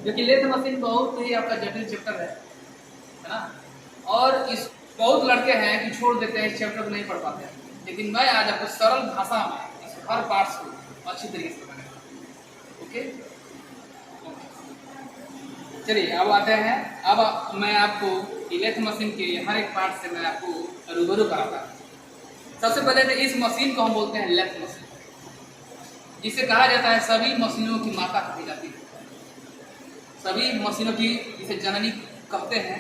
क्योंकि lathe machine बहुत ही आपका जटिल चैप्टर है ना। और इस बहुत लड़के हैं कि छोड़ देते हैं, इस चैप्टर को नहीं पढ़ पाते हैं, लेकिन मैं आज आपको सरल भाषा में इस हर पार्ट्स को अच्छी तरीके से बनाऊंगा। ओके, चलिए अब आते हैं। अब मैं आपको लेथ मशीन के हर एक पार्ट से मैं आपको रूबरू कराता हूँ। सबसे पहले तो इस मशीन को हम बोलते हैं लेथ मशीन, जिसे कहा जाता है सभी मशीनों की माता कही जाती है, सभी मशीनों की जिसे जननी कहते हैं।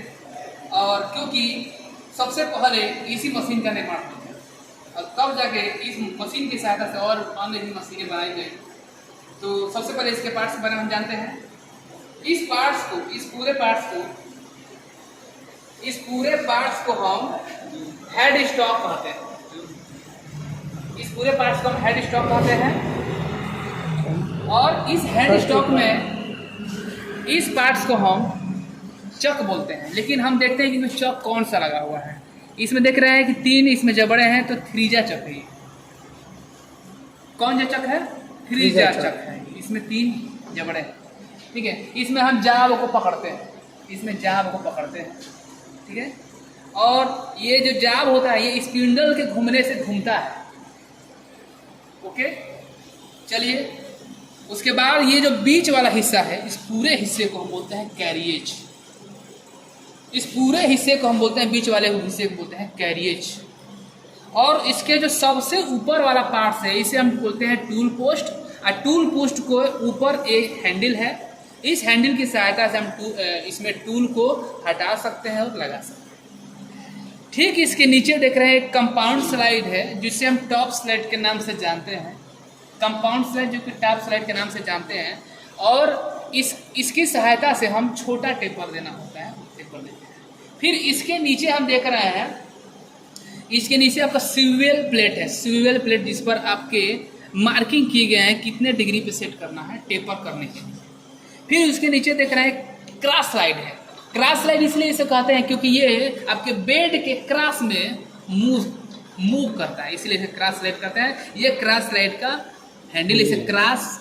और क्योंकि सबसे पहले इसी मशीन का निर्माण होता है और तब जाके इस मशीन की सहायता से और अन्य भी मशीनें बनाई गई। तो सबसे पहले इसके पार्ट्स के बारे में हम जानते हैं। इस पूरे पार्ट्स को हम हेड स्टॉक कहते हैं। इस पूरे पार्ट्स को हम हेड स्टॉक कहते हैं। और इस हेड स्टॉक में इस पार्ट्स को हम चक बोलते हैं। लेकिन हम देखते हैं कि इसमें चक कौन सा लगा हुआ है। इसमें देख रहे हैं कि 3 इसमें जबड़े हैं, तो थ्रीजा चक है। कौन सा चक है? थ्रीजा चक है। इसमें 3 जबड़े हैं, ठीक है। इसमें हम जाब को पकड़ते हैं, ठीक है। और ये जो जाब होता है ये स्पिंडल के घूमने से घूमता है। ओके, चलिए उसके बाद ये जो बीच वाला हिस्सा है, इस पूरे हिस्से को हम बोलते हैं कैरिएज। इस पूरे हिस्से को हम बोलते हैं, बीच वाले हिस्से को बोलते हैं कैरिएज। और इसके जो सबसे ऊपर वाला पार्ट है इसे हम बोलते हैं टूल पोस्ट। और टूल पोस्ट को ऊपर एक हैंडल है। इस हैंडल की सहायता से हम इसमें टूल को हटा सकते हैं और लगा सकते हैं। ठीक इसके नीचे देख रहे हैं एक कंपाउंड स्लाइड है, जिसे हम टॉप स्लाइड के नाम से जानते हैं। कंपाउंड स्लाइड जो कि टॉप स्लाइड के नाम से जानते हैं। और इसकी सहायता से हम छोटा टेपर देना होता है, टेपर देते हैं। फिर इसके नीचे हम देख रहे हैं, इसके नीचे आपका स्विवेल प्लेट है। स्विवेल प्लेट जिस पर आपके मार्किंग किए गए हैं कितने डिग्री पे सेट करना है टेपर करने के लिए। फिर उसके नीचे देख रहे हैं क्रॉस स्लाइड है। क्रॉस स्लाइड इसलिए इसे कहते हैं क्योंकि ये आपके बेड के क्रॉस में मूव करता है, इसलिए इसे क्रॉस स्लाइड कहते हैं। ये क्रॉस स्लाइड का हैंडल, इसे क्रॉस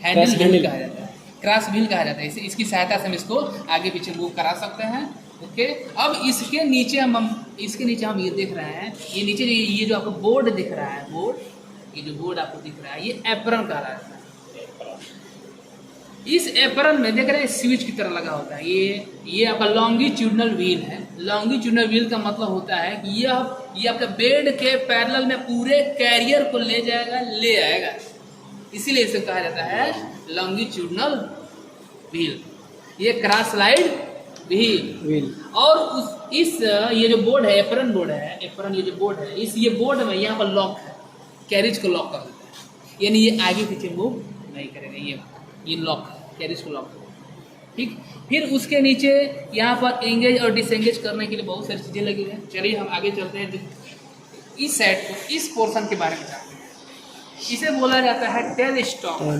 हैंडल व्हील कहा जाता है, क्रॉस व्हील कहा जाता है। इसे इसकी सहायता से हम इसको आगे पीछे मूव करा सकते हैं। ओके, अब इसके नीचे हम ये देख रहे हैं, ये नीचे ये जो आपको बोर्ड दिख रहा है, ये जो बोर्ड आपको दिख रहा है, ये एप्रन कहा जाता है। इस एप्रन में देख रहे हैं स्विच की तरह लगा होता है। ये आपका लॉन्गिट्यूडनल व्हील है। लॉन्गिट्यूडनल व्हील का मतलब होता है कि ये आपके बेड के पैरेलल में पूरे कैरियर को ले आएगा, इसीलिए इसे कहा जाता है लॉन्गिट्यूडनल व्हील। ये क्रॉस स्लाइड व्हील। और ये जो बोर्ड है, एप्रन ये जो बोर्ड है, ये बोर्ड में यहाँ पर लॉक है, कैरिज को लॉक कर देता है, यानी ये आगे पीछे मूव नहीं करेगा। ये लॉक है, कैरिज को लॉक करेगा, ठीक। फिर उसके नीचे यहाँ पर एंगेज और डिसएंगेज करने के लिए बहुत सारी चीज़ें लगी हुई हैं। चलिए हम आगे चलते हैं, इस साइड को, इस पोर्शन के बारे में जानते हैं। इसे बोला जाता है टेल स्टॉक कहा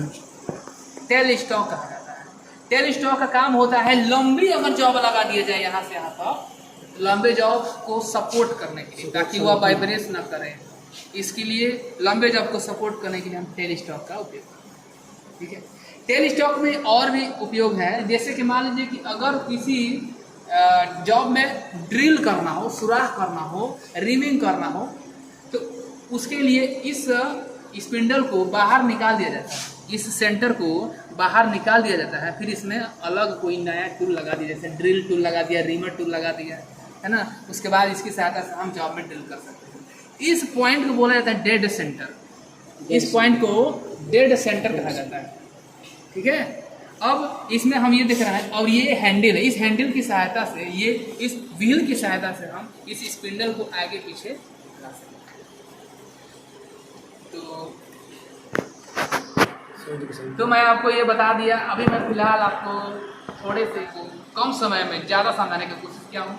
जाता है। टेल स्टॉक का काम होता है लंबी अगर जॉब लगा दिया जाए यहाँ से यहाँ तक, लंबे जॉब को सपोर्ट करने के लिए, ताकि वह वाइब्रेट ना करे, इसके लिए लंबे जॉब को सपोर्ट करने के लिए हम टेल स्टॉक का उपयोग करते हैं, ठीक है। टेल स्टॉक में और भी उपयोग है, जैसे कि मान लीजिए कि अगर किसी जॉब में ड्रिल करना हो, सुराख करना हो, रिमिंग करना हो, तो उसके लिए इस स्पिंडल को बाहर निकाल दिया जाता है, इस सेंटर को बाहर निकाल दिया जाता है। फिर इसमें अलग कोई नया टूल लगा दिया, जैसे ड्रिल टूल लगा दिया, रिमर टूल लगा दिया, है ना। उसके बाद इसकी सहायता से हम जॉब में ड्रिल कर सकते हैं। इस पॉइंट को बोला जाता है डेड सेंटर। इस पॉइंट को डेड सेंटर कहा जाता है, ठीक है। अब इसमें हम ये देख रहे हैं, और ये हैंडल है, इस हैंडल की सहायता से, ये इस व्हील की सहायता से हम इस स्पिंडल को आगे पीछे ला सकते हैं। तो मैं आपको ये बता दिया। अभी मैं फिलहाल आपको थोड़े से कम समय में ज़्यादा समझाने की कोशिश किया हूँ।